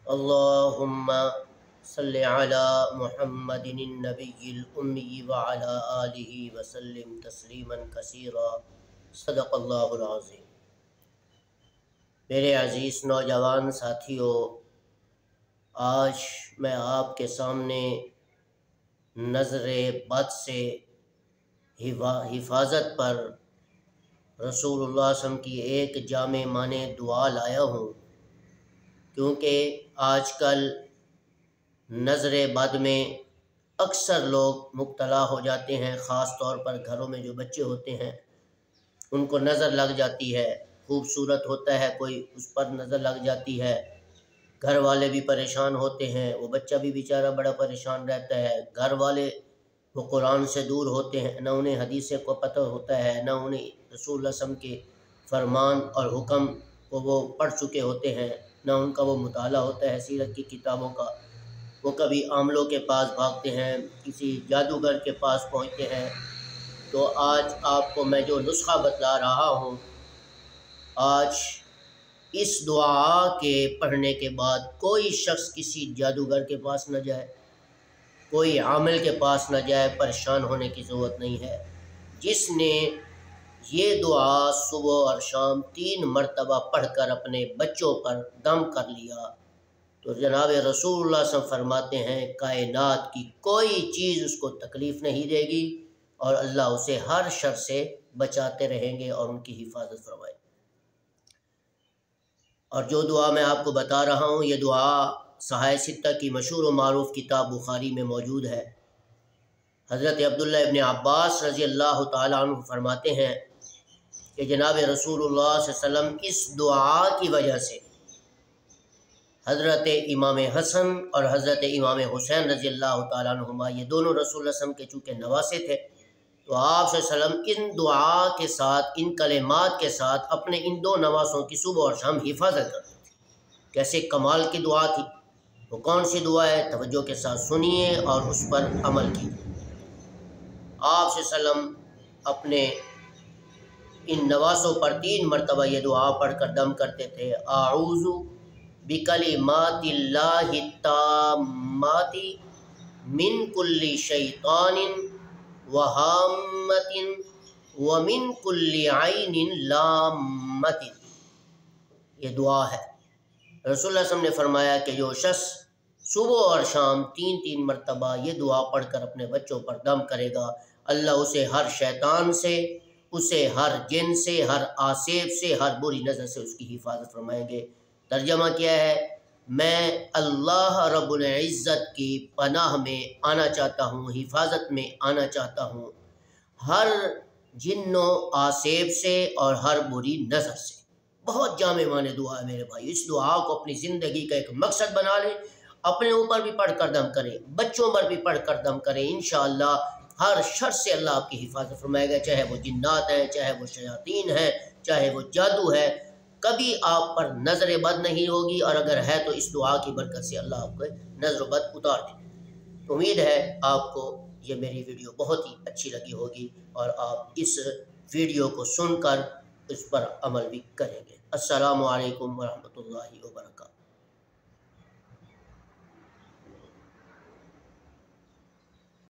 اللهم صل على محمد النبي الأمي وعلى آله وسلم تسلیما کثیرا صدق اللہ العظیم۔ میرے عزیز نوجوان ساتھیوں، آج میں آپ کے سامنے نظر بد سے حفاظت پر رسول اللہ صلی اللہ علیہ وسلم کی ایک جامع معنی دعا لایا ہوں، کیونکہ آج کل نظر بد میں اکثر لوگ مبتلا ہو جاتے ہیں، خاص طور پر گھروں میں جو بچے ہوتے ہیں ان کو نظر لگ جاتی ہے، خوبصورت ہوتا ہے کوئی اس پر نظر لگ جاتی ہے، گھر والے بھی پریشان ہوتے ہیں، وہ بچہ بھی بیچارہ بڑا پریشان رہتا ہے، گھر والے وہ قرآن سے دور ہوتے ہیں، نہ انہیں حدیث کو پتہ ہوتا ہے، نہ انہیں رسول اللہ صلی اللہ علیہ وسلم کے فرمان اور حکم کو وہ پڑھ چکے ہوتے ہیں، نہ ان کا وہ مطالعہ ہوتا ہے سیرت کی کتابوں کا۔ وہ کبھی عاملوں کے پاس بھاگتے ہیں، کسی جادوگر کے پاس پہنچتے ہیں۔ تو آج آپ کو میں جو نسخہ بتلا رہا ہوں، آج اس دعا کے پڑھنے کے بعد کوئی شخص کسی جادوگر کے پاس نہ جائے، کوئی عامل کے پاس نہ جائے، پریشان ہونے کی ضرورت نہیں ہے۔ جس نے یہ دعا صبح اور شام 3 مرتبہ پڑھ کر اپنے بچوں پر دم کر لیا تو جناب رسول اللہ صلی اللہ علیہ وسلم فرماتے ہیں کائنات کی کوئی چیز اس کو تکلیف نہیں دے گی اور اللہ اسے ہر شر سے بچاتے رہیں گے اور ان کی حفاظت فرمائے۔ اور جو دعا میں آپ کو بتا رہا ہوں، یہ دعا صحاح ستہ کی مشہور و معروف کتاب بخاری میں موجود ہے۔ حضرت عبداللہ ابن عباس رضی اللہ تعالیٰ عنہ فرماتے ہیں کہ جناب رسول اللہ صلی اللہ علیہ وسلم اس دعا کی وجہ سے حضرت امام حسن اور حضرت امام حسین رضی اللہ تعالیٰ عنہما، یہ دونوں رسول اللہ صلی اللہ علیہ وسلم کے چونکہ نواسے تھے، تو آپ صلی اللہ علیہ وسلم ان دعا کے ساتھ، ان کلمات کے ساتھ اپنے ان 2 نواسوں کی صبح اور شام حفاظت کرتے تھے۔ کیسے کمال کی دعا تھی، وہ کون سی دعا ہے، توجہ کے ساتھ سنیے اور اس پر عمل کیجیے۔ آپ صلی اللہ علیہ وسلم اپنے ان نواسوں پر 3 مرتبہ یہ دعا پڑھ کر دم کرتے تھے، اعوذ بکلمات اللہ التامات من کل شیطان وہامت ومن کل عین لامت۔ یہ دعا ہے۔ رسول اللہ صلی اللہ علیہ وسلم نے فرمایا کہ جو شخص صبح اور شام 3 مرتبہ یہ دعا پڑھ کر اپنے بچوں پر دم کرے گا، اللہ اسے ہر شیطان سے، اسے ہر جن سے، ہر آسیب سے، ہر بری نظر سے اس کی حفاظت فرمائیں گے۔ ترجمہ کیا ہے؟ میں اللہ رب العزت کی پناہ میں آنا چاہتا ہوں، حفاظت میں آنا چاہتا ہوں، ہر جن و آسیب سے اور ہر بری نظر سے۔ بہت جامع معنی دعا ہے میرے بھائی۔ اس دعا کو اپنی زندگی کا ایک مقصد بنا لیں، اپنے اوپر بھی پڑھ کر دم کریں، بچوں پر بھی پڑھ کر دم کریں، انشاءاللہ ہر شر سے اللہ آپ کی حفاظت فرمائے گا، چاہے وہ جنات ہیں، چاہے وہ شیاطین ہیں، چاہے وہ جادو ہے، کبھی آپ پر نظر بد نہیں ہوگی، اور اگر ہے تو اس دعا کی برکت سے اللہ آپ کو نظر بد اتار دے۔ امید ہے آپ کو یہ میری ویڈیو بہت ہی اچھی لگی ہوگی اور آپ اس ویڈیو کو سن کر اس پر عمل بھی کریں گے۔ السلام علیکم ورحمۃ اللہ وبرکاتہ۔